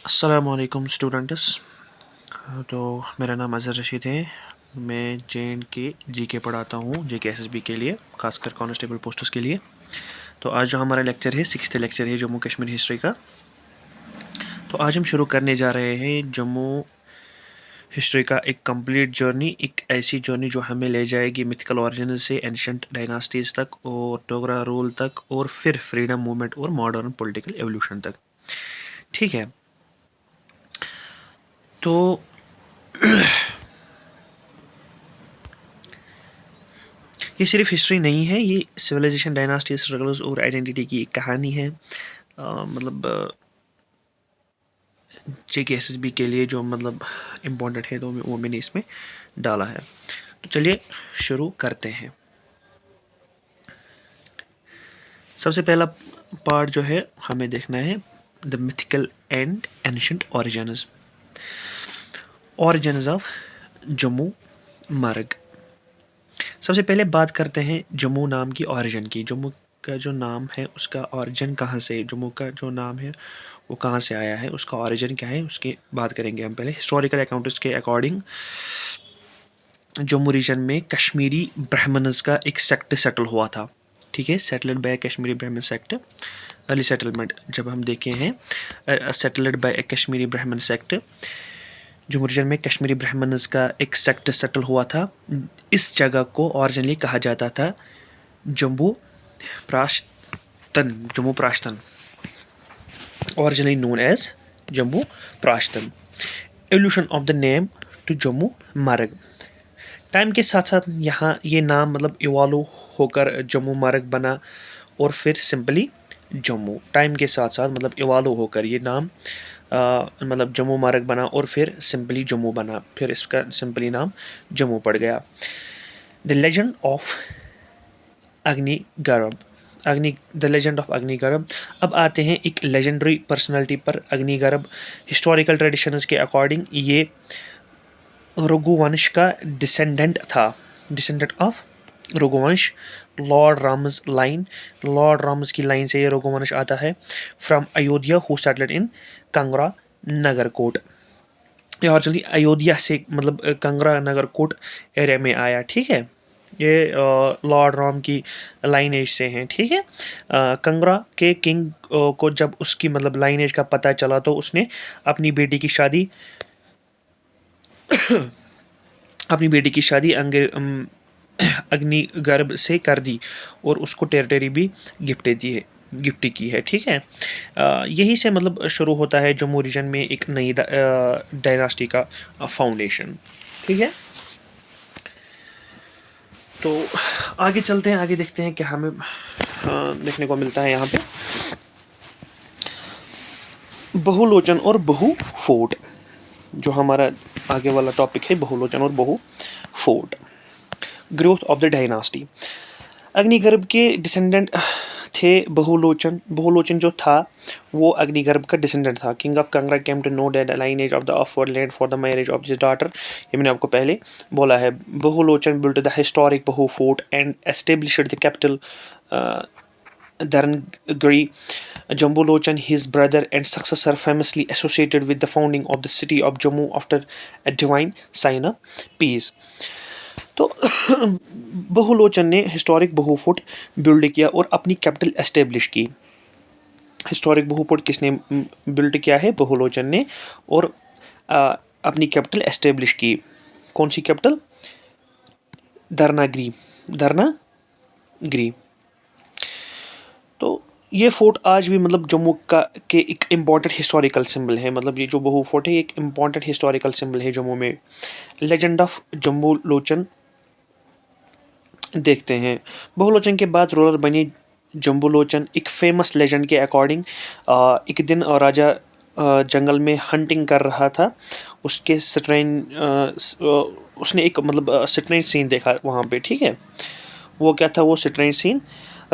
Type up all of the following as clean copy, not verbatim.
अस्सलामुअलैकुम स्टूडेंट्स। तो मेरा नाम अज़हर रशीद है। मैं JNK GK पढ़ाता हूँ, JK SSB के लिए, खासकर कांस्टेबल पोस्ट्स के लिए। तो आज जो हमारा लेक्चर है 6th लेक्चर है जम्मू कश्मीर हिस्ट्री का। तो आज हम शुरू करने जा रहे हैं जम्मू हिस्ट्री का एक कंप्लीट जर्नी, एक ऐसी जर्नी जो हमें ले जाएगी मिथिकल ओरिजिन से एंशंट डायनास्टीज़ तक और डोगरा रूल तक और फिर फ्रीडम मूवमेंट और मॉडर्न पॉलिटिकल एवोल्यूशन तक। ठीक है, तो ये सिर्फ हिस्ट्री नहीं है, ये सिविलाइजेशन, डायनास्टी, स्ट्रगल्स और आइडेंटिटी की एक कहानी है। मतलब JK SSB के लिए जो मतलब इम्पोर्टेंट है तो वो मैंने इसमें डाला है। तो चलिए शुरू करते हैं। सबसे पहला पार्ट जो है हमें देखना है the mythical and ancient origins of Jammu मार्ग। सबसे पहले बात करते हैं जम्मू नाम की ओरिजिन की। जम्मू का जो नाम है उसका ओरिजिन कहाँ से, जम्मू का जो नाम है वो कहाँ से आया है, उसका ओरिजिन क्या है, उसकी बात करेंगे हम पहले। हिस्टोरिकल अकाउंट्स के अकॉर्डिंग जम्मू रीजन में कश्मीरी ब्राह्मण्स का एक सेक्ट सेटल हुआ था। ठीक है, सेटल्ड बाय कश्मीरी ब्राह्मण सेक्ट। अर्ली सेटलमेंट जब हम देखे हैं, सेटल्ड बाय कश्मीरी ब्राह्मण सेक्ट, जम्मू रीजन में कश्मीरी ब्राह्मण्स का एक सेक्ट सेटल हुआ था। इस जगह को ओरिजिनली कहा जाता था Jammu Prashtan, originally known as Jammu Prashtan. Evolution of the name to Jammu मार्ग। टाइम के साथ साथ यहाँ ये नाम मतलब इवॉल्व होकर जम्मू मार्ग बना और फिर सिंपली जम्मू। टाइम के साथ साथ मतलब इवॉल्व होकर ये नाम मतलब जम्मू मार्ग बना और फिर सिंपली जम्मू बना, फिर इसका सिंपली नाम जम्मू पड़ गया। The legend of Agnigarbh, the legend of Agnigarbh. अब आते हैं एक लेजेंडरी पर्सनालिटी पर, अग्निगर्भ। हिस्टोरिकल ट्रेडिशंस के अकॉर्डिंग ये रघुवंश का डिसेंडेंट था, descendant of Raghuvansh. Lord Ram's line, lord Ram's की लाइन से ये रघुवंश आता है। From Ayodhya who settled in Kangra Nagarkot. ये ओरिजिनली अयोध्या से मतलब कंगरा नगरकोट एरिया में आया। ठीक है, ये लॉर्ड राम की लाइनेज से हैं। ठीक है, कंगरा के किंग को जब उसकी मतलब लाइनेज का पता चला तो उसने अपनी बेटी की शादी अग्निगर्भ से कर दी और उसको टेरिटरी भी गिफ्ट की है। ठीक है, यही से मतलब शुरू होता है जम्मू रीजन में एक नई डायनास्टी का फाउंडेशन। ठीक है, तो आगे चलते हैं, आगे देखते हैं क्या हमें देखने को मिलता है यहाँ पे। बहुलोचन और बहु फोर्ट, जो हमारा आगे वाला टॉपिक है, बहुलोचन और Bahu fort. Growth of the dynasty. Agnigarbh के डिसेंडेंट थे बहुलोचन। बहुलोचन जो था वो अग्निगर्भ का डिसेंडेंट था। King of Kangra came to know that the lineage of the upward land for the marriage of his daughter. ये मैंने आपको पहले बोला है। Bahulochan built the historic Bahu fort and established the capital Dharangri. Jambulochan, his brother and successor, famously associated with the founding of the city of Jammu after a divine sign of peace. तो बहुलोचन ने historic Bahu fort build किया और अपनी capital establish की। Historic Bahu fort किसने build किया है? बहुलोचन ने, और अपनी कैपिटल एस्टेब्लिश की। कौन सी कैपिटल? धरनागिरी। तो ये फोर्ट आज भी मतलब जम्मू का के एक इम्पॉर्टेंट हिस्टोरिकल सिंबल है। मतलब ये जो बहु फोर्ट है एक इम्पॉर्टेंट हिस्टोरिकल सिंबल है जम्मू में। लेजेंड ऑफ जम्बू लोचन देखते हैं। बहुलोचन के बाद रूलर बनी जम्बूलोचन। एक फेमस लेजेंड के अकॉर्डिंग एक दिन राजा जंगल में हंटिंग कर रहा था, उसके उसने एक मतलब स्ट्रेंज सीन देखा वहाँ पे। ठीक है, वो क्या था वो स्ट्रेंज सीन?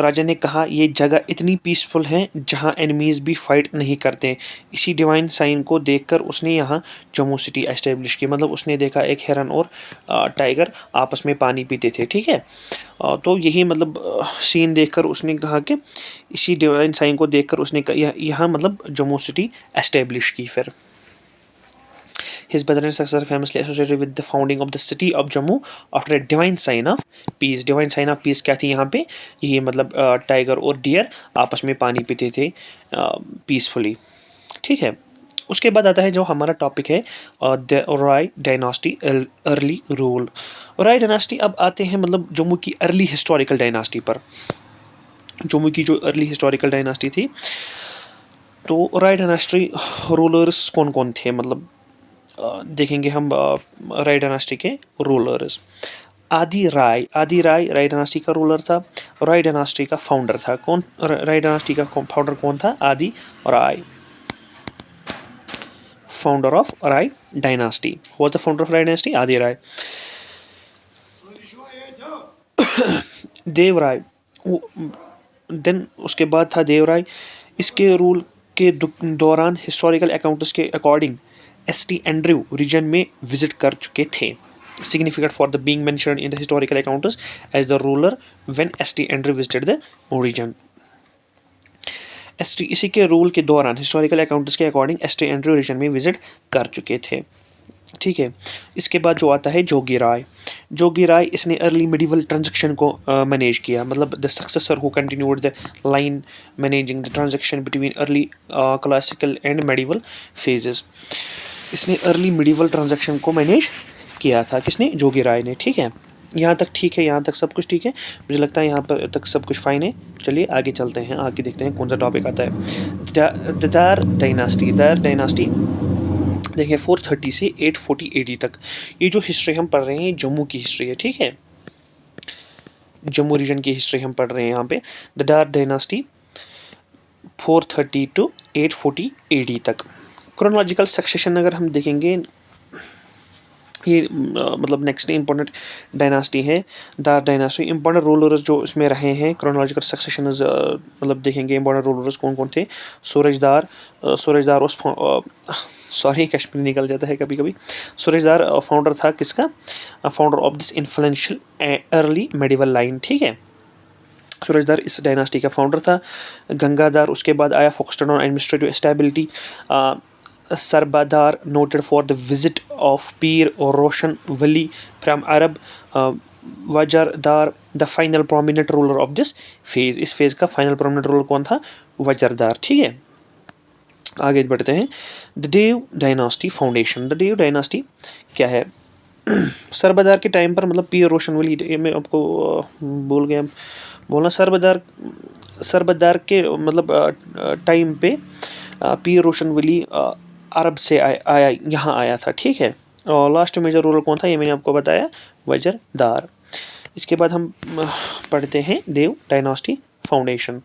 राजा ने कहा ये जगह इतनी पीसफुल है जहाँ एनिमीज भी फाइट नहीं करते। इसी डिवाइन साइन को देखकर उसने यहाँ जम्मू सिटी एस्टेब्लिश की। मतलब उसने देखा एक हिरन और टाइगर आपस में पानी पीते थे, ठीक है। तो यही मतलब सीन देखकर उसने कहा कि इसी डिवाइन साइन को देखकर उसने यहाँ मतलब जम्मू सिटी एस्टेब्लिश की। फिर His brother and successor famously associated with the founding of the city of Jammu after a divine sign of peace. Divine sign of peace क्या थी यहाँ पे? ये मतलब टाइगर और डियर आपस में पानी पीते थे पीसफुली, ठीक है। उसके बाद आता है जो हमारा टॉपिक है the Rai dynasty early rule. Rai dynasty अब आते हैं मतलब जम्मू की अर्ली हिस्टोरिकल डायनास्टी पर। जम्मू की जो अर्ली हिस्टोरिकल डायनास्टी थी, तो राय डायनास्टी रूलर्स कौन कौन थे मतलब देखेंगे हम राय डायनास्टी के रूलर्स। आदि राय राय डायनास्टी का रूलर था। राय डायनास्टी का फाउंडर था कौन? राय डायनास्टी का फाउंडर कौन था? Adi Rai, founder of Rai dynasty. Was the founder of Rai dynasty? Adi Rai. Devaraya, then उसके बाद था देवराय। इसके रूल के दौरान हिस्टोरिकल अकाउंट्स के अकॉर्डिंग एस.टी. एंड्रयू रीजन में विजिट कर चुके थे। Significant for the being mentioned in the historical accounts as the ruler when S.T. Andrew visited the region. S.T. इसी के रूल के दौरान हिस्टोरिकल अकाउंट्स के अकॉर्डिंग S.T. एंड्रयू रीजन में विजिट कर चुके थे, ठीक है। इसके बाद जो आता है जोगी राय। जोगी राय इसने अर्ली मिडिवल ट्रांजेक्शन को मैनेज किया। मतलब the successor who continued the line managing the transaction between early classical and medieval phases. इसने अर्ली मिडिवल ट्रांजेक्शन को मैनेज किया था। किसने? जोगी राय ने, ठीक है। यहाँ तक ठीक है, यहाँ तक सब कुछ ठीक है। मुझे लगता है यहाँ पर तक सब कुछ फाइन है। चलिए आगे चलते हैं, आगे देखते हैं कौन सा टॉपिक आता है। दार डायनास्टी। दार डायनास्टी देखिए 430 से 840 AD तक। ये जो हिस्ट्री हम पढ़ रहे हैं जम्मू की हिस्ट्री है, ठीक है। जम्मू रीजन की हिस्ट्री हम पढ़ रहे हैं यहाँ पे। द दार डायनास्टी 430 to 840 AD तक। क्रोनोलॉजिकल सक्सेशन अगर हम देखेंगे, ये मतलब नेक्स्ट इंपॉर्टेंट डायनास्टी है दार डायनास्टी। इंपॉर्टेंट रूलर्स जो इसमें रहे हैं क्रोनोलॉजिकल सक्सेशन मतलब देखेंगे इंपॉर्टेंट रूलर्स कौन कौन थे। सूरजदार, सूरजदार उस सॉरी कश्मीरी निकल जाता है कभी कभी। सूरजदार फाउंडर था किसका? Founder of this influential early medieval line, ठीक है। सूरजदार इस डायनास्टी का फाउंडर था। गंगादार उसके बाद आया, focused on administrative stability. Sarbadar noted for the visit of Pir Roshan Wali from Arab. Wajardar the final prominent ruler of this phase. इस phase का final prominent ruler कौन था? वजरदार, ठीक है। आगे बढ़ते हैं। The Dev dynasty foundation. The Dev dynasty क्या है? सरबदार के टाइम पर मतलब पीर रोशन वली, मैं आपको बोल गया बोलना। सरबदार के मतलब टाइम पे पीर रोशन वली अरब से आया यहाँ आया था, ठीक है। और लास्ट मेजर रूलर कौन था? ये मैंने आपको बताया, वजरदार। इसके बाद हम पढ़ते हैं देव डायनास्टी फाउंडेशन।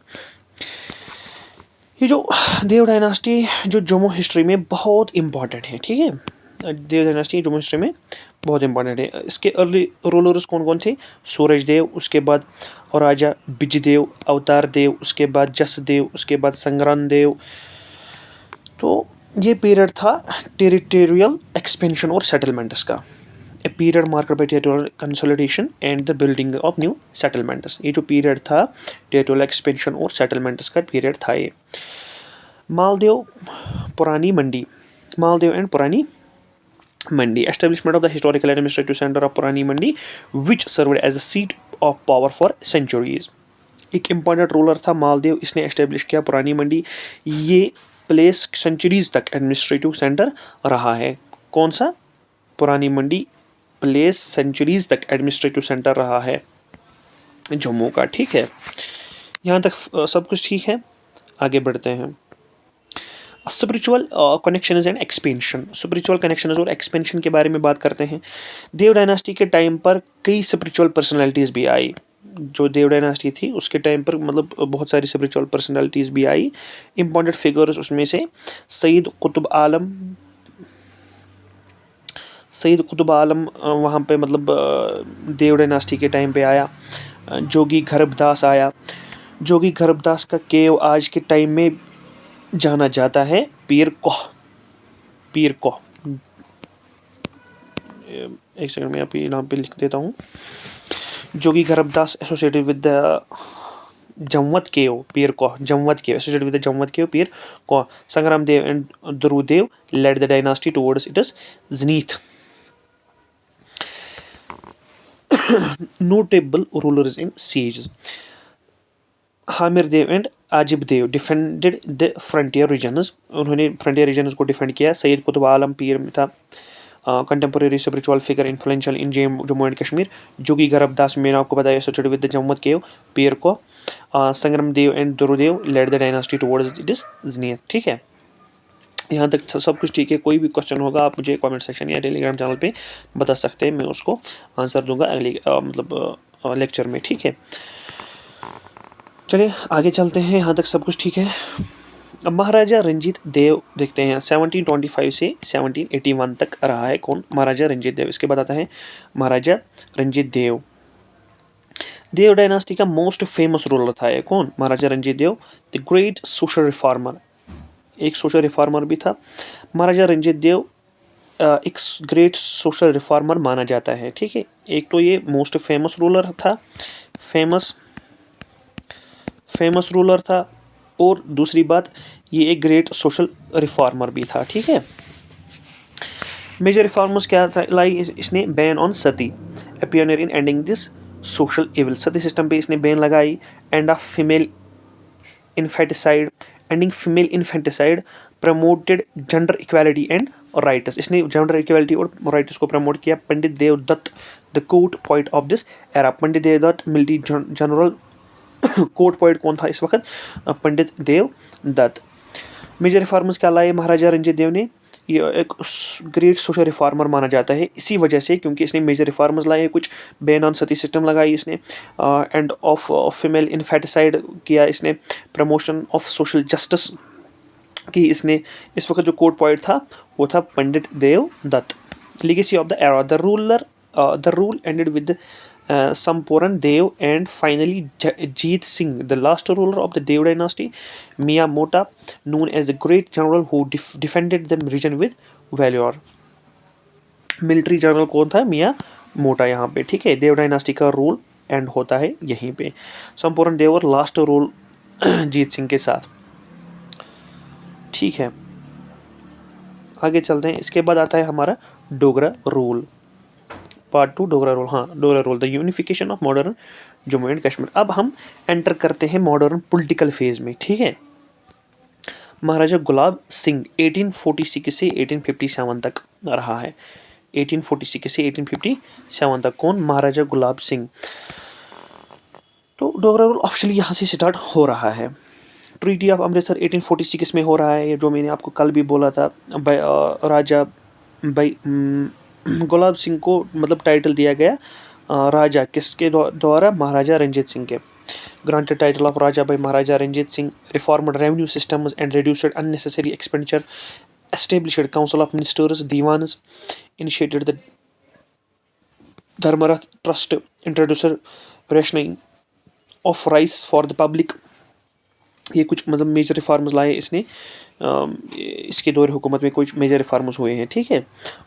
ये जो देव डायनास्टी जो जम्मू हिस्ट्री में बहुत इम्पॉर्टेंट है, ठीक है। देव डायनास्टी जम्मू हिस्ट्री में बहुत इम्पॉर्टेंट है। इसके अर्ली रूलर्स कौन कौन थे? सूरज देव, उसके बाद राजा बिजदेव, अवतार देव, उसके बाद जसदेव, उसके बाद संग्राम देव। तो ये पीरियड था टेरिटोरियल एक्सपेंशन और सेटलमेंट्स का। A period marked by territorial consolidation and the building of new settlements. ये जो पीरियड था टेरिटोरियल एक्सपेंशन और सेटलमेंट्स का पीरियड था ये। Maldev Purani Mandi. Maldev and Purani Mandi. Establishment of the historical administrative centre of Purani Mandi which served as a seat of power for centuries. एक important ruler था मालदेव, इसने एस्टेब्लिश किया पुरानी मंडी। ये प्लेस सेंचुरीज तक एडमिनिस्ट्रेटिव सेंटर रहा है। कौन सा? पुरानी मंडी प्लेस सेंचुरीज तक एडमिनिस्ट्रेटिव सेंटर रहा है जम्मू का, ठीक है। यहाँ तक सब कुछ ठीक है। आगे बढ़ते हैं। Spiritual connections and expansion. Spiritual connections और एक्सपेंशन के बारे में बात करते हैं। देव डायनास्टी के टाइम पर कई स्पिरिचुअल पर्सनैलिटीज़ भी आई। जो देव डायनास्टी थी उसके टाइम पर मतलब बहुत सारी स्पिरिचुअल पर्सनैलिटीज़ भी आई। इंपॉर्टेंट फिगर्स उसमें से सईद कुतुब आलम। सईद कुतुब आलम वहाँ पे मतलब देव डायनास्टी के टाइम पे आया। जोगी गरबदास आया। जोगी गरबदास का केव आज के टाइम में जाना जाता है पीर कोह। पीर कोह, एक सेकंड में अभी नाम पे लिख देता हूँ। जोगी गरबदास associated with the जमवत cave Pir Koh, जमवत cave associated with the जमवत केव पीर कोह। संग्राम Dev and द्रुदेव led the dynasty towards its zenith. Notable rulers in sieges. Hamir Dev and Ajib Dev defended the frontier regions, उन्होंने फ्रंटियर रीजन्स को डिफेंड किया। सैयद कुतुब आलम पीर था contemporary spiritual figure influential in Jammu and Kashmir. Jogi Garabdas मैंने आपको बताया associated with the Jamwant cave Pir को। Sangram Dev and Durudev led the dynasty towards it is zenith. ठीक है, यहाँ तक सब कुछ ठीक है। कोई भी क्वेश्चन होगा आप मुझे कमेंट सेक्शन या टेलीग्राम चैनल पे बता सकते हैं, मैं उसको आंसर दूंगा अगली मतलब लेक्चर में। ठीक है, चलिए आगे चलते हैं। यहाँ तक सब कुछ ठीक है। अब महाराजा रंजीत देव देखते हैं, 1725 से 1781 तक रहा है कौन? महाराजा रंजीत देव। इसके बाद आता है महाराजा रंजीत देव। देव डायनास्टी का मोस्ट फेमस रूलर था ये कौन? महाराजा रंजीत देव, द ग्रेट सोशल रिफॉर्मर, एक सोशल रिफॉर्मर भी था। महाराजा रंजीत देव एक ग्रेट सोशल रिफॉर्मर माना जाता है। ठीक है, एक तो ये मोस्ट फेमस रूलर था, फेमस रूलर था, और दूसरी बात ये एक ग्रेट सोशल रिफॉर्मर भी था। ठीक है, मेजर रिफॉर्मर्स क्या था लाई इसने? Ban on Sati, a pioneer in ending this social evil, Sati system पे इसने बैन लगाई। End of female infanticide, ending female infanticide, promoted gender equality and rights, इसने जेंडर इक्वालिटी और राइट्स को प्रमोट किया। Pandit Devdutt the court poet of this era, Pandit Devdutt military general court poet कौन था इस वक्त? पंडित देवदत्त। मेजर रिफॉर्मर्स क्या लाए महाराजा रंजीत देव ने? ये एक ग्रेट सोशल रिफॉर्मर माना जाता है इसी वजह से क्योंकि इसने मेजर रिफॉर्मर्स लाए, कुछ बैन ऑन सती सिस्टम लगाई इसने, एंड ऑफ फीमेल इन्फेटिसाइड किया इसने, प्रमोशन ऑफ सोशल जस्टिस की इसने। इस वक्त जो कोर्ट पॉइंट था वो था Pandit Devdutt. Legacy of the era, the rule ended with Samporan Dev and finally Jeet Singh, the last ruler of the Dev dynasty, Mia Mota, known as the great general who defended the region with valor. Military general कौन था? मिया मोटा यहाँ पे। ठीक है, देव dynasty का rule and होता है यहीं पे। संपूर्ण देव और लास्ट रूल जीत सिंह के साथ। ठीक है, आगे चलते हैं। इसके बाद आता है हमारा Dogra rule, part 2 Dogra rule. हाँ, Dogra rule, the unification of modern Jammu and Kashmir. अब हम एंटर करते हैं मॉडर्न पॉलिटिकल फेज में। ठीक है, महाराजा गुलाब सिंह 1846 से 1857 तक रहा है। 1846 से 1857 तक कौन? महाराजा गुलाब सिंह। तो डोगरा रूल ऑफिशियली यहाँ से स्टार्ट हो रहा है। ट्रीटी ऑफ अमृतसर 1846 में हो रहा है, ये जो मैंने आपको कल भी बोला था। राजा गुलाब सिंह को मतलब टाइटल दिया गया राजा किसके द्वारा? महाराजा रंजीत सिंह के। Granted title of Raja by Maharaja Ranjit Singh, reformed revenue systems and reduced unnecessary expenditure, established council of ministers, divans, initiated the Dharmarath trust, introduced rationing of rice for the public। ये कुछ मतलब मेजर रिफॉर्म्स लाए इसने, इसके दौर हुकूमत में कुछ मेजर रिफॉर्म्स हुए हैं। ठीक है,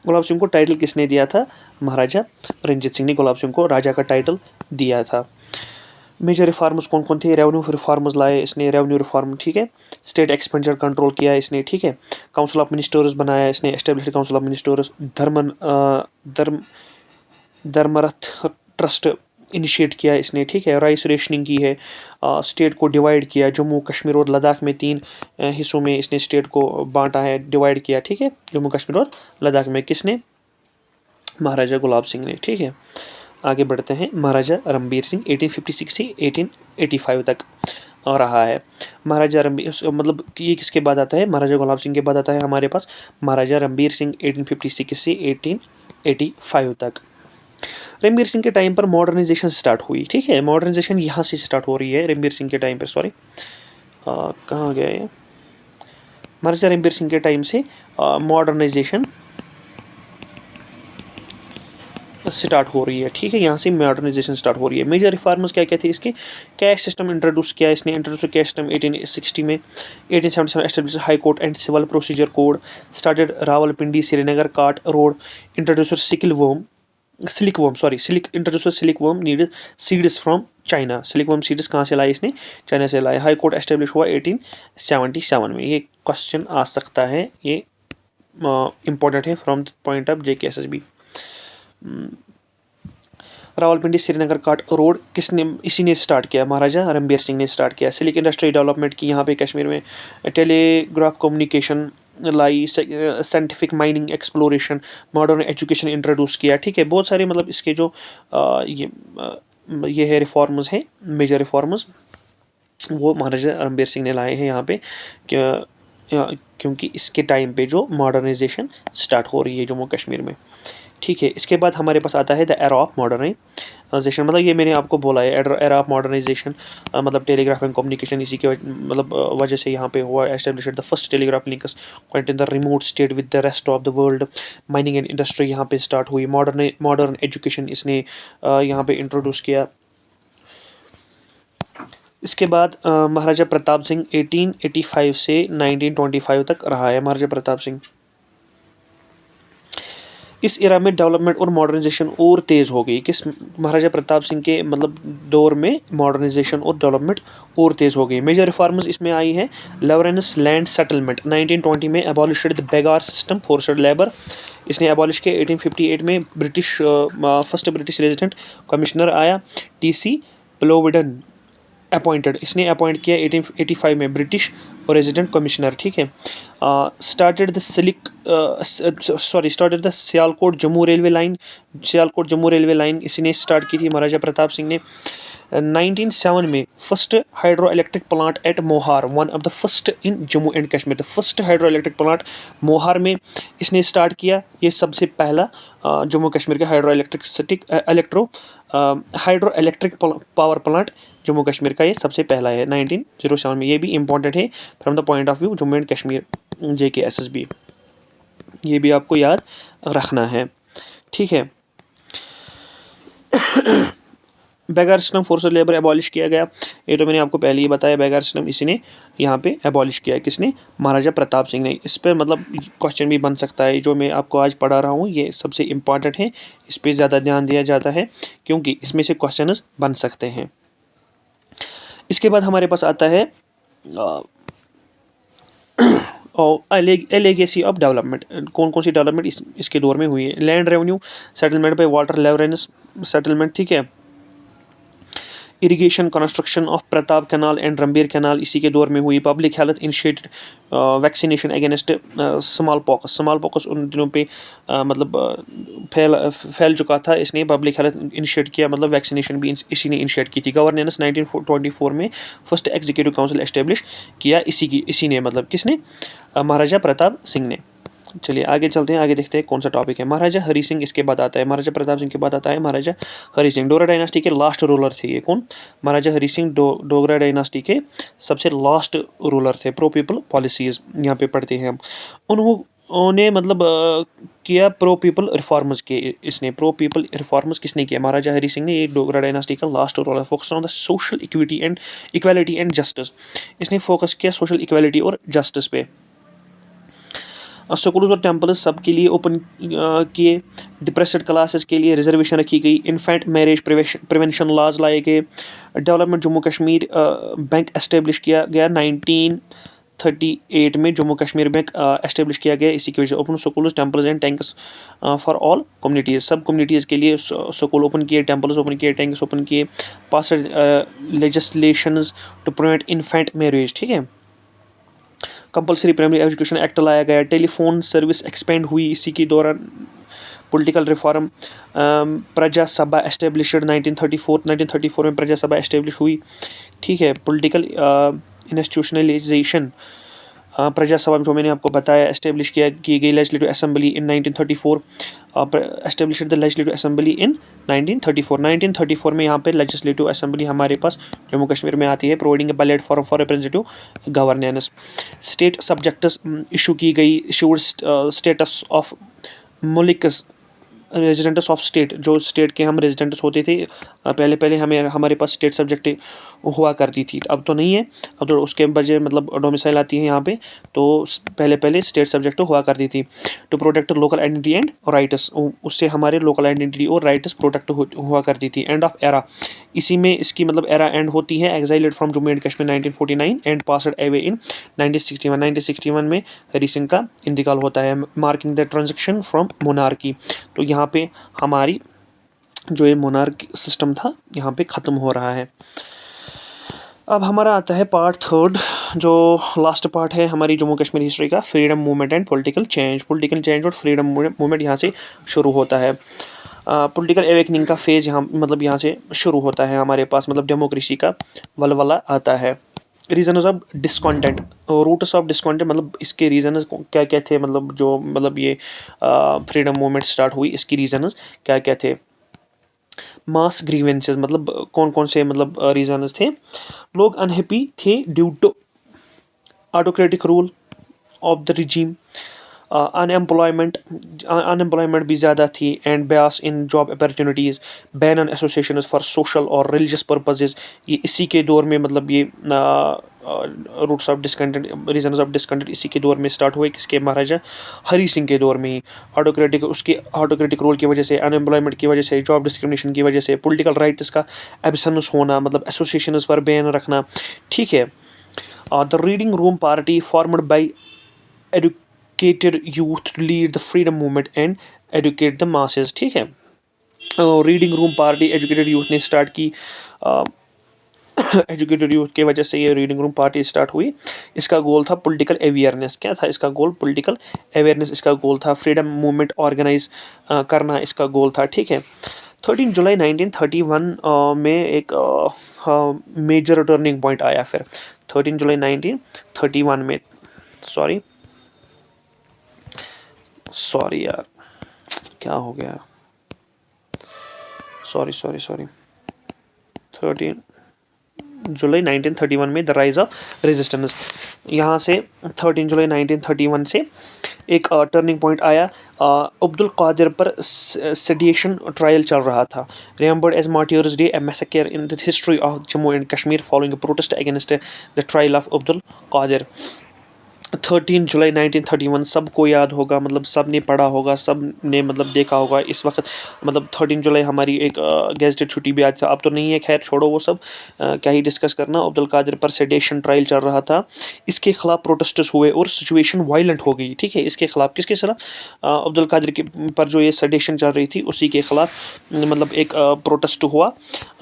गुलाब सिंह को टाइटल किसने दिया था? महाराजा रंजीत सिंह ने गुलाब सिंह को राजा का टाइटल दिया था। मेजर रिफॉर्म्स कौन कौन थे? रेवेन्यू रिफॉर्म्स लाए इसने, रेवेन्यू रिफॉर्म। ठीक है, स्टेट एक्सपेंडिचर कंट्रोल किया इसने। ठीक है, काउंसिल ऑफ मिनिस्टर्स बनाया इसने, established council of ministers. Dharmarth trust initiate किया इसने। ठीक है, राइस रेशनिंग की है, स्टेट को डिवाइड किया, जम्मू कश्मीर और लद्दाख में 3 हिस्सों में इसने स्टेट को बांटा है, डिवाइड किया। ठीक है, जम्मू कश्मीर और लद्दाख में किसने? महाराजा गुलाब सिंह ने। ठीक है, आगे बढ़ते हैं। महाराजा रणबीर सिंह 1856 से 1885 तक रहा है। महाराजा रणबीर मतलब ये किसके बाद आता है? महाराजा गुलाब सिंह के बाद आता है हमारे पास महाराजा रणबीर सिंह 1856 से 1885 तक। रणबीर सिंह के टाइम पर मॉडर्नाइजेशन स्टार्ट हुई। ठीक है, मॉडर्नाइजेशन यहाँ से स्टार्ट हो रही है रणबीर सिंह के टाइम पर। सॉरी, कहाँ गया ये? महाराजा रणबीर सिंह के टाइम से मॉडर्नाइजेशन स्टार्ट हो रही है, ठीक है, यहाँ से मॉडर्नाइजेशन स्टार्ट हो रही है। मेजर रिफॉर्म्स क्या क्या थे इसके? कैश सिस्टम इंट्रोड्यूस किया इसने, इंट्रोड्यूस कैश सिस्टम 1860 में। 1877 establish high court and civil procedure code, started Rawalpindi Srinagar cart road, introduced silk introduced silkworm needed seeds from China. Silkworm seeds कहाँ से लाए इसने? चाइना से लाए। हाई कोर्ट एस्टेब्लिश हुआ 1877 में। ये क्वेश्चन आ सकता है, ये इंपॉर्टेंट है from the point of JKSSB। Rawalpindi Srinagar cart road किसने, इसी ने स्टार्ट किया, महाराजा रणबीर सिंह ने स्टार्ट किया। सिलिक इंडस्ट्री डेवलपमेंट की यहाँ पे कश्मीर में। टेलीग्राफ कम्युनिकेशन लाई, scientific mining exploration, modern education introduce किया, ठीक है। बहुत सारे मतलब इसके जो ये है रिफॉर्म्स हैं, मेजर रिफॉर्म्स, वो महाराजा रणबीर सिंह ने लाए हैं यहाँ पे, क्योंकि इसके टाइम पे जो मॉडर्नाइजेशन स्टार्ट हो रही है जम्मू कश्मीर में, ठीक है। इसके बाद हमारे पास आता है द एरा ऑफ मॉडर्नाइजेशन, मतलब ये मैंने आपको बोला है एरा ऑफ मॉडर्नाइजेशन, मतलब टेलीग्राफ एंड कम्युनिकेशन इसी के मतलब वजह से यहाँ पे हुआ। Established the first telegraph links connect in the remote state with the rest of the world. Mining and industry यहाँ पे स्टार्ट हुई। मॉडर्न एजुकेशन इसने यहाँ पे इंट्रोड्यूस किया। इसके बाद महाराजा प्रताप सिंह 1885 से 1925 तक रहा है महाराजा प्रताप सिंह। इस एरा में डेवलपमेंट और मॉडर्नाइजेशन और तेज़ हो गई। किस महाराजा प्रताप सिंह के मतलब दौर में मॉडर्नाइजेशन और डेवलपमेंट और तेज़ हो गई। मेजर रिफॉर्म्स इसमें आई है। लॉरेंस लैंड सेटलमेंट 1920 में abolished the begar system, forced labour, इसने एबॉलिश किया। 1858 में फर्स्ट ब्रिटिश रेजिडेंट कमिश्नर आया, TC प्लोविडन अपॉइंटेड, इसने अपॉइंट किया 1885 में ब्रिटिश और रेजिडेंट कमिश्नर, ठीक है। Started the Sialkot Jammu railway line इसने स्टार्ट की थी महाराजा प्रताप सिंह ने। 1907 में first hydro electric plant at Mohra, one of the first in Jammu and Kashmir, the first hydro electric plant मोहार में इसने स्टार्ट किया। ये सबसे पहला जम्मू कश्मीर का hydro electric power plant Jammu Kashmir का ये सबसे पहला है 1907 में। ये भी इंपॉर्टेंट है from the point of view Jammu and Kashmir JKSSB, ये भी आपको याद रखना है, ठीक है। बेगार सिस्टम, फोर्स्ड लेबर एबॉलिश किया गया, ये तो मैंने आपको पहले ही बताया। बेगार सिस्टम इसी ने यहाँ पे एबॉलिश किया है, किसने? महाराजा प्रताप सिंह ने। इस पर मतलब क्वेश्चन भी बन सकता है, जो मैं आपको आज पढ़ा रहा हूँ ये सबसे इम्पॉर्टेंट है, इस पर ज़्यादा ध्यान दिया जाता है क्योंकि इसमें से क्वेश्चन बन सकते हैं। इसके बाद हमारे पास आता है लेगेसी ऑफ डेवलपमेंट, कौन कौन सी डेवलपमेंट इसके दौर में हुई है। लैंड रेवेन्यू सेटलमेंट पे वाटर लॉरेंस सेटलमेंट, ठीक है। Irrigation construction of Pratap canal and Ranbir canal इसी के दौर में हुई। Public health initiated vaccination against small pox उन दिनों पे मतलब फैल चुका था, इसने पब्लिक हेल्थ इनिशिएट किया, मतलब वैक्सीनेशन भी इसी ने इनिशिएट की थी। गवर्नेंस 1924 में फर्स्ट एग्जीक्यूटिव काउंसिल एस्टेब्लिश किया इसी ने, मतलब किसने? महाराजा प्रताप सिंह ने। चलिए आगे चलते हैं, आगे देखते हैं कौन सा टॉपिक है। महाराजा हरी सिंह इसके बाद आता है, महाराजा प्रताप सिंह के बाद आता है महाराजा हरी सिंह। डोगरा डायनास्टी के लास्ट रूलर थे ये। कौन? महाराजा हरी सिंह डोगरा डायनास्टी के सबसे लास्ट रूलर थे। प्रो पीपल पॉलिसीज यहाँ पे पढ़ते हैं हम। उन्होंने मतलब किया प्रो पीपल रिफॉर्म्स के, इसने प्रो पीपल रिफॉर्म्स किसने किया? महाराजा हरी सिंह ने। ये डोगरा डायनास्टी का last ruler. Focus on the social equality and justice, इसने फोकस किया सोशल इक्वालिटी और जस्टिस पे। स्कूल्स और टेम्पल्स सब के लिए ओपन किए। डिप्रेस्ड क्लासेस के लिए रिजर्वेशन रखी गई। इन्फेंट मैरिज प्रिवेंशन लॉज लाए गए। Development Jammu Kashmir bank establish किया गया 1938 में। जम्मू कश्मीर बैंक एस्टेब्लिश किया गया इसी की वजह से। Open schools temples and tanks for all communities, सब कम्युनिटीज़ के लिए स्कूल ओपन किए, टेम्पल्स ओपन किए, टैंक्स ओपन किए। Pass legislations to prevent infant marriage, ठीक है। कंपलसरी प्राइमरी एजुकेशन एक्ट लाया गया। टेलीफोन सर्विस एक्सपेंड हुई इसी के दौरान। पॉलिटिकल रिफॉर्म, प्रजा सभा एस्टेब्लिश्ड 1934 में प्रजा सभा एस्टेब्लिश हुई, ठीक है। पॉलिटिकल इंस्टीट्यूशनलाइजेशन, प्रजा सभा जो मैंने आपको बताया एस्टेब्लिश की गई। Legislative assembly in 1934, established the legislative assembly in 1934 में यहाँ पे लेजिस्लेटिव असेंबली हमारे पास जम्मू कश्मीर में आती है, providing a platform for representative governance. State subjects issue की गई, issued status of mulkis residents of state, जो स्टेट के हम रेजिडेंट्स होते थे। पहले पहले हमारे पास स्टेट सब्जेक्ट हुआ करती थी, अब तो नहीं है। अब तो उसके बजाय मतलब डोमिसाइल आती है यहाँ पे। तो पहले पहले स्टेट सब्जेक्ट हुआ करती थी। To protect local identity and rights, उससे हमारे लोकल आइडेंटिटी और राइट्स प्रोटेक्ट हुआ करती थी। एंड ऑफ एरा, इसी में इसकी मतलब एरा एंड होती है। Exiled from Jammu and Kashmir 1949 and passed away in 1961। 1961 में हरी सिंह का इंतकाल होता है। Marking the transition from monarchy, तो यहाँ पे हमारी जो ये मोनार्की सिस्टम था यहाँ पे ख़त्म हो रहा है। अब हमारा आता है पार्ट थर्ड, जो लास्ट पार्ट है हमारी जम्मू कश्मीर हिस्ट्री का, freedom movement and political change. Political change और फ्रीडम मूवमेंट यहाँ से शुरू होता है। पॉलिटिकल एवेकनिंग का फेज़ यहाँ से शुरू होता है हमारे पास, मतलब डेमोक्रेसी का वलवला आता है। रीजनस ऑफ डिस्कॉन्टेंट, रूट्स ऑफ डिस्कॉन्टेंट, मतलब इसके रीजनस क्या क्या थे, मतलब जो मतलब ये फ्रीडम मूवमेंट स्टार्ट हुई, इसकी रीजनस क्या क्या थे। मास ग्रीवेंसेस, मतलब कौन कौन से मतलब रीजनस थे। लोग अनहैप्पी थे due to autocratic rule of the regime, unemployment भी ज़्यादा थी, and bias in job opportunities, ban on association for social और रिलीजियस पर्पसेस। ये इसी के दौर में मतलब ये roots of discontent, reasons of discontent इसी के दौर में स्टार्ट हुए, किसके, महाराजा हरी सिंह के दौर में ही। ऑटोक्रेटिक रूल की वजह से, अनएम्प्लॉयमेंट की वजह से, जॉब डिस्क्रिमिनेशन की वजह से, पॉलिटिकल राइट्स का एब्सेंस होना, मतलब एसोसिएशन पर बैन रखना, ठीक है। The reading room party formed by educated youth to lead the freedom movement and educate the masses, ठीक है। Reading room party educated youth ने स्टार्ट की, एजुकेटेड यूथ की वजह से ये रीडिंग रूम पार्टी स्टार्ट हुई। इसका गोल था पॉलिटिकल अवेयरनेस। क्या था इसका गोल? पॉलिटिकल अवेयरनेस इसका गोल था। फ्रीडम मूवमेंट ऑर्गेनाइज करना इसका गोल था, ठीक है। 13 जुलाई 1931 में एक मेजर टर्निंग पॉइंट आया फिर। 13 जुलाई 1931 में, सॉरी यार, क्या हो गया, सॉरी 13 जुलाई 1931 में द राइज ऑफ रेजिस्टेंस। यहाँ से 13 जुलाई 1931 से एक टर्निंग पॉइंट आया। अब्दुल कादिर पर सेडिशन ट्रायल चल रहा था। Remembered as martyrs day, a massacre in the history of Jammu and Kashmir following a protest against the trial of Abdul Qadir. 13 जुलाई 1931 सबको याद होगा, मतलब सब ने पढ़ा होगा, सब ने मतलब देखा होगा इस वक्त। मतलब 13 जुलाई हमारी एक गेजेटेड छुट्टी भी आई था, अब तो नहीं है, खैर छोड़ो वो सब, क्या ही डिस्कस करना। अब्दुल कादिर पर सेडेशन ट्रायल चल रहा था, इसके खिलाफ प्रोटेस्ट्स हुए और सिचुएशन वायलेंट हो गई, ठीक है। इसके खिलाफ, किसके खिलाफ? अब्दुल कादिर के पर जो ये सेडेशन चल रही थी उसी के खिलाफ मतलब एक प्रोटेस्ट हुआ,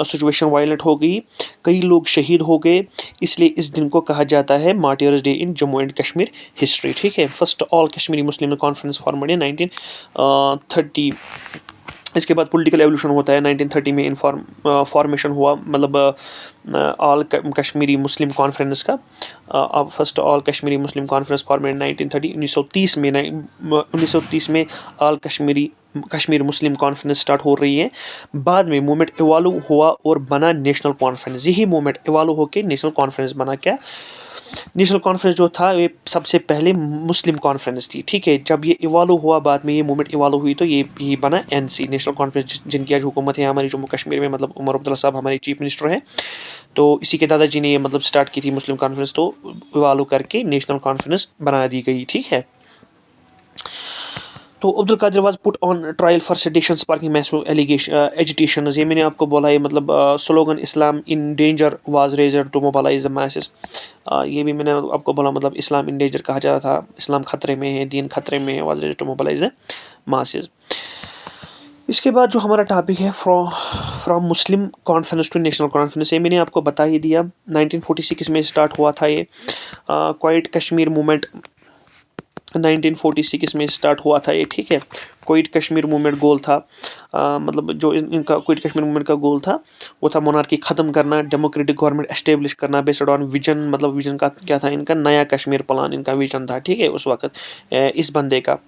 सिचुएशन वायलेंट हो गई, कई लोग शहीद हो गए। इसलिए इस दिन को कहा जाता है martyrs day in Jammu and Kashmir history, ठीक है। फर्स्ट ऑल कश्मीरी मुस्लिम कॉन्फ्रेंस फॉर्मेड इन 1930। इसके बाद पॉलिटिकल एवोल्यूशन होता है 1930 में, फॉर्मेशन हुआ मतलब ऑल कश्मीरी मुस्लिम कॉन्फ्रेंस का। अब फर्स्ट ऑल कश्मीरी मुस्लिम कॉन्फ्रेंस फॉर्मेड 1930। 1930 में ऑल कश्मीर मुस्लिम कॉन्फ्रेंस स्टार्ट हो रही है। बाद में मूवमेंट इवॉल्व हुआ और बना नेशनल कॉन्फ्रेंस। यही मूवमेंट इवॉल्व होकर नेशनल कॉन्फ्रेंस बना। क्या नेशनल कॉन्फ्रेंस जो था ये सबसे पहले मुस्लिम कॉन्फ्रेंस थी, ठीक है। जब ये इवॉल्व हुआ, बाद में ये मूवमेंट इवॉल्व हुई, तो ये बना एनसी, नेशनल कॉन्फ्रेंस, जिनकी आज हुकूमत है हमारी जम्मू कश्मीर में, मतलब उमर अब्दुल्ला साहब हमारे चीफ मिनिस्टर हैं। तो इसी के दादाजी ने ये मतलब स्टार्ट की थी मुस्लिम कॉन्फ्रेंस, तो इवॉल्व करके नेशनल कॉन्फ्रेंस बना दी गई, ठीक है। तो Abdul Qadir was put on trial for sedition sparking massive agitation. ये मैंने आपको बोला, ये मतलब slogan Islam in danger was raised to mobilise the masses. ये भी मैंने आपको बोला, मतलब इस्लाम इन डेंजर कहा जाता था, इस्लाम खतरे में है, दीन खतरे में है, was raised to mobilise the masses. इसके बाद जो हमारा टॉपिक है फ्रॉम मुस्लिम कॉन्फ्रेंस टू नेशनल कॉन्फ्रेंस, ये मैंने आपको बता ही दिया। 1946 में स्टार्ट हुआ था ये। क्वाइट कश्मीर मूवमेंट 1946 में स्टार्ट हुआ था ये, ठीक है। क्वाइट कश्मीर मूवमेंट गोल था, मतलब जो इनका क्वाइट कश्मीर मूवमेंट का गोल था वो था मोनार्की ख़त्म करना, डेमोक्रेटिक गवर्नमेंट एस्टेब्लिश करना बेस्ड ऑन विजन। मतलब विजन का क्या था इनका? नया कश्मीर प्लान इनका विजन था, ठीक है। उस वक्त इस बंदे का,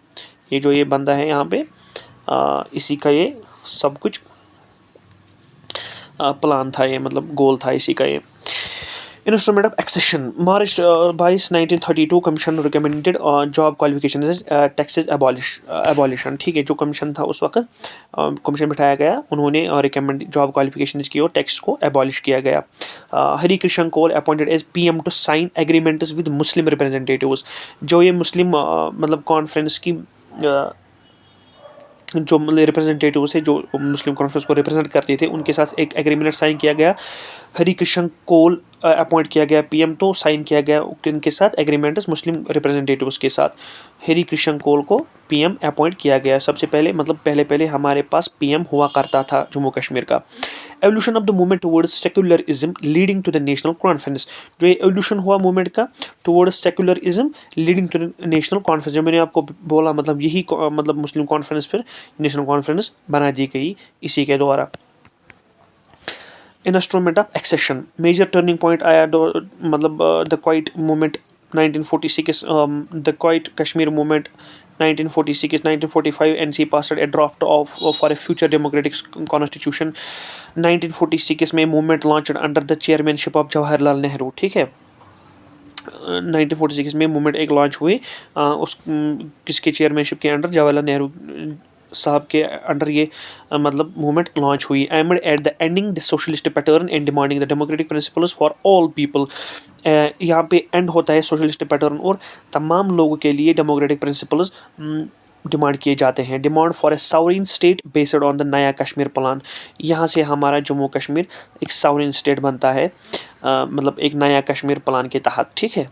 ये बंदा है यहाँ पे, इसी का ये सब कुछ प्लान था, ये मतलब गोल था इसी का ये। Instrument of accession. March 22 1932 commission recommended job qualification taxes abolition. ठीक है, जो कमीशन था उस वक्त कमीशन बिठाया गया, उन्होंने रिकमेंड जॉब क्वालिफिकेशन की और टैक्स को एबॉलिश किया गया. Hari Krishna Kaul appointed as PM to sign agreements with Muslim representatives. जो ये मुस्लिम मतलब कॉन्फ्रेंस की जो रिप्रेजेंटेटिव थे, जो मुस्लिम कॉन्फ्रेंस को रिप्रेजेंट करते थे, उनके साथ एक एग्रीमेंट साइन किया गया. हरी कृष्ण कोल अपॉइंट किया गया पीएम, तो साइन किया गया उनके साथ एग्रीमेंट मुस्लिम रिप्रेजेंटेटिव्स के साथ. हरी कृष्ण कोल को पीएम अपॉइंट किया गया. सबसे पहले मतलब पहले हमारे पास पीएम हुआ करता था जम्मू कश्मीर का. Evolution of the movement towards secularism leading to the National Conference. जो ये एवोल्यूशन हुआ मूवमेंट का towards secularism leading to the National Conference, जो मैंने आपको बोला, मतलब यही मतलब मुस्लिम कॉन्फ्रेंस फिर नेशनल कॉन्फ्रेंस बना दी गई इसी के द्वारा. Instrument of accession. Major turning point आया मतलब the quit movement 1946, the quit Kashmir movement 1946, 1945 NC passed a draft of for a future democratic constitution. 1946 में movement launch under the chairmanship of Jawaharlal Nehru. ठीक है, 1946 में मूवमेंट एक लॉन्च हुई उस किसके चेयरमैनशिप के अंडर, जवाहरलाल नेहरू साहब के अंडर ये मतलब मूवमेंट लॉन्च हुई. Aimed at the ending the socialist pattern and demanding the democratic principles for all people. यहाँ पे एंड होता है सोशलिस्ट पैटर्न और तमाम लोगों के लिए डेमोक्रेटिक प्रिंसिपल्स डिमांड किए जाते हैं. Demand for a sovereign state based on the Naya Kashmir plan. यहाँ से हमारा जम्मू कश्मीर एक सावरिन स्टेट बनता है, मतलब एक नया कश्मीर प्लान के तहत. ठीक है.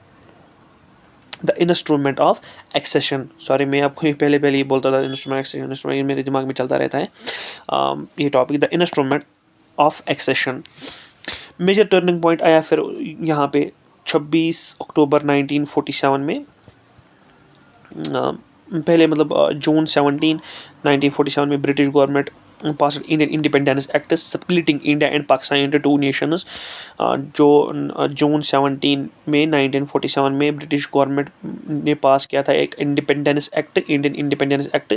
The instrument of accession. Sorry, मैं आपको पहले ही बोलता था इंस्ट्रूमेंट एक्सेशन मेरे दिमाग में चलता रहता है ये topic. The instrument of accession. Major turning point आया फिर यहाँ पे 26 अक्टूबर 1947 में. पहले मतलब जून 17 1947 में British government passed Indian Independence Act splitting India and Pakistan into two nations. जो जून 17 में 1947 में ब्रिटिश गवर्नमेंट ने पास किया था एक independence act, Indian independence act.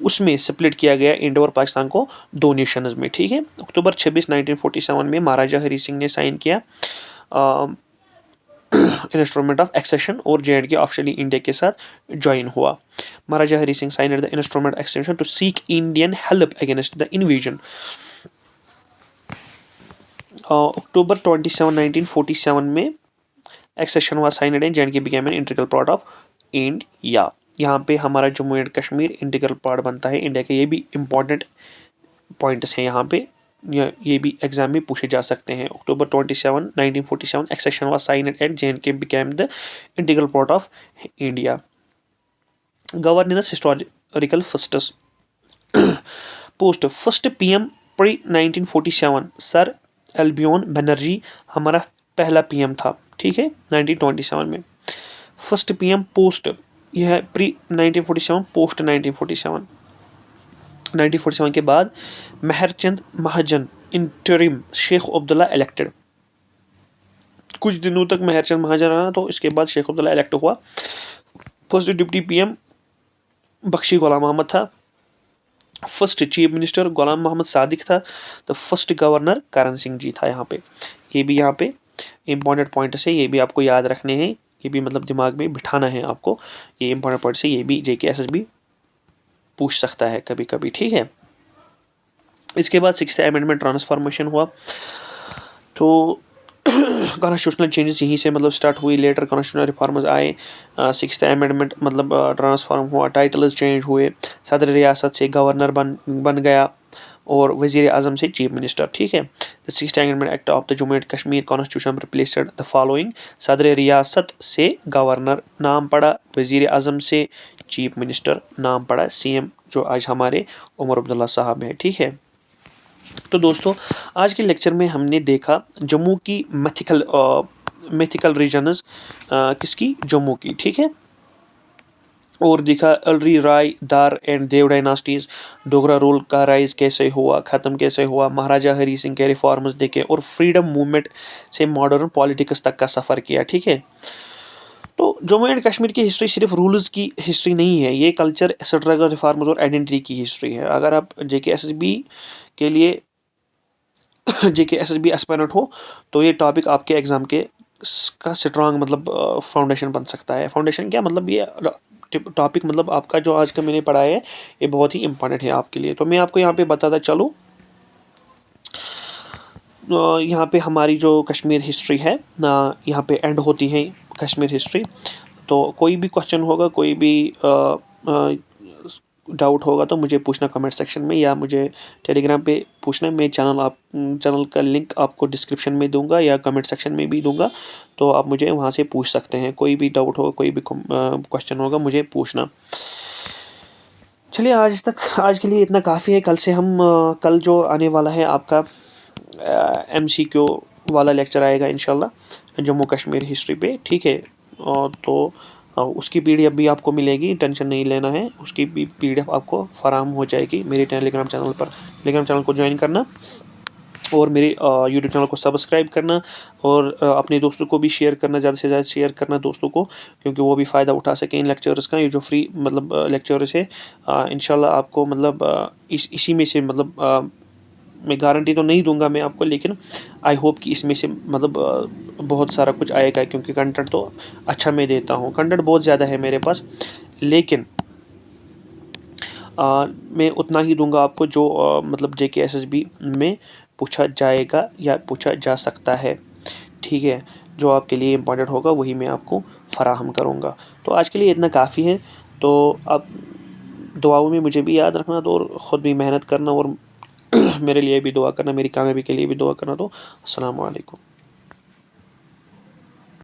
उसमें स्प्लिट किया गया इंडिया और पाकिस्तान को दो नेशंस में. ठीक है. अक्टूबर 26 1947 में महाराजा हरी सिंह ने साइन किया इंस्ट्रूमेंट ऑफ एक्सेशन और J&K ऑफिशियली इंडिया के साथ ज्वाइन हुआ. Maharaja Hari Singh signed the instrument extension to seek Indian help against the invasion. October 27 1947 में एक्सेशन हुआ signed and J&K became an integral part of India. यहाँ पे हमारा Jammu and Kashmir integral part बनता है इंडिया के. ये भी इंपॉर्टेंट पॉइंट्स हैं यहाँ पे, ये भी एग्जाम में पूछे जा सकते हैं. October 27 1947 accession was signed and J&K became the integral part of India. Governance historical firsts. Post first PM pre 1947 sir Albion Banerjee हमारा पहला पीएम था. ठीक है, 1927 में. फर्स्ट पीएम पोस्ट यह है प्री 1947 पोस्ट 1947. 1947 के बाद मेहरचंद महाजन इंटरिम शेख अब्दुल्ला इलेक्टेड. कुछ दिनों तक मेहरचंद महाजन रहा, तो इसके बाद शेख अब्दुल्ला इलेक्ट हुआ. First deputy PM Bakshi Ghulam Ahmad था. फर्स्ट चीफ मिनिस्टर गुलाम मोहम्मद सादिक था. तो फर्स्ट गवर्नर करण सिंह जी था. यहाँ पे इंपॉर्टेंट पॉइंट्स है, ये भी आपको याद रखने हैं, ये भी मतलब दिमाग में बिठाना है आपको. ये इंपॉर्टेंट पॉइंट्स है, ये भी JK SSB पूछ सकता है कभी कभी. ठीक है. इसके बाद 6th अमेंडमेंट ट्रांसफॉर्मेशन हुआ. तो कॉन्स्टिट्यूशनल चेंजेस यहीं से मतलब स्टार्ट हुई. लेटर कॉन्स्टिट्यूशनल रिफॉर्म्स आए. 6th अमेंडमेंट मतलब ट्रांसफॉर्म हुआ. टाइटल्स चेंज हुए. सदर रियासत से गवर्नर बन गया और वज़ीर आज़म से चीफ मिनिस्टर. ठीक है. The 6th amendment act of the Jammu and Kashmir constitution replaced the following. सदर रियासत से गवर्नर नाम पड़ा, वज़ीर आज़म से चीफ मिनिस्टर नाम पड़ा CM, जो आज हमारे उमर अब्दुल्ला साहब हैं. ठीक है. तो दोस्तों, आज के लेक्चर में हमने देखा जम्मू की मिथिकल रीजन्स किसकी, जम्मू की. ठीक है. और देखा early Rai Dar and Dev dynasties, Dogra rule का राइज कैसे हुआ, ख़त्म कैसे हुआ, महाराजा हरी सिंह के रिफॉर्म्स देखे और फ्रीडम मूवमेंट से मॉडर्न पॉलिटिक्स तक का सफ़र किया. ठीक है. तो जम्मू एंड कश्मीर की हिस्ट्री सिर्फ रूल्स की हिस्ट्री नहीं है, ये कल्चर, स्ट्रगल, रिफॉर्म्स और आइडेंटिटी की हिस्ट्री है. अगर आप JK SSB के लिए JK SSB एस्पायरेंट हो तो ये टॉपिक आपके एग्ज़ाम के का स्ट्रांग मतलब फाउंडेशन बन सकता है। फाउंडेशन क्या मतलब, ये टॉपिक मतलब आपका जो आज का मैंने पढ़ा है ये बहुत ही इंपॉर्टेंट है आपके लिए। तो मैं आपको यहाँ पे बताता चलूँ, यहाँ पे हमारी जो कश्मीर हिस्ट्री है ना, यहाँ पे एंड होती है कश्मीर हिस्ट्री। तो कोई भी क्वेश्चन होगा, कोई भी डाउट होगा तो मुझे पूछना कमेंट सेक्शन में, या मुझे टेलीग्राम पे पूछना। मैं चैनल का लिंक आपको डिस्क्रिप्शन में दूंगा या कमेंट सेक्शन में भी दूंगा, तो आप मुझे वहाँ से पूछ सकते हैं। कोई भी डाउट होगा, कोई भी क्वेश्चन होगा, मुझे पूछना। चलिए आज के लिए इतना काफ़ी है। कल से हम कल जो आने वाला है आपका MCQ वाला लेक्चर आएगा इंशाल्लाह, जम्मू कश्मीर हिस्ट्री पे, ठीक है। तो उसकी PDF भी आपको मिलेगी, टेंशन नहीं लेना है। उसकी भी PDF आपको फराहम हो जाएगी मेरे टेलीग्राम चैनल पर। टेलीग्राम चैनल को ज्वाइन करना और मेरे यूट्यूब चैनल को सब्सक्राइब करना, और अपने दोस्तों को भी शेयर करना, ज़्यादा से ज़्यादा शेयर करना दोस्तों को, क्योंकि वो भी फ़ायदा उठा सकें इन लेक्चर्स का। ये जो फ्री मतलब लेक्चर्स है, इंशाल्लाह आपको मतलब इसी में से मतलब मैं गारंटी तो नहीं दूंगा मैं आपको, लेकिन आई होप कि इसमें से मतलब बहुत सारा कुछ आएगा, क्योंकि कंटेंट तो अच्छा मैं देता हूँ। कंटेंट बहुत ज़्यादा है मेरे पास, लेकिन मैं उतना ही दूंगा आपको जो मतलब JK SSB में पूछा जाएगा या पूछा जा सकता है, ठीक है। जो आपके लिए इम्पोर्टेंट होगा वही मैं आपको फराहम करूँगा। तो आज के लिए इतना काफ़ी है। तो आप दुआओं में मुझे भी याद रखना, तो और ख़ुद भी मेहनत करना, और मेरे लिए भी दुआ करना, मेरी कामयाबी के लिए भी दुआ करना। तो अस्सलाम वालेकुम।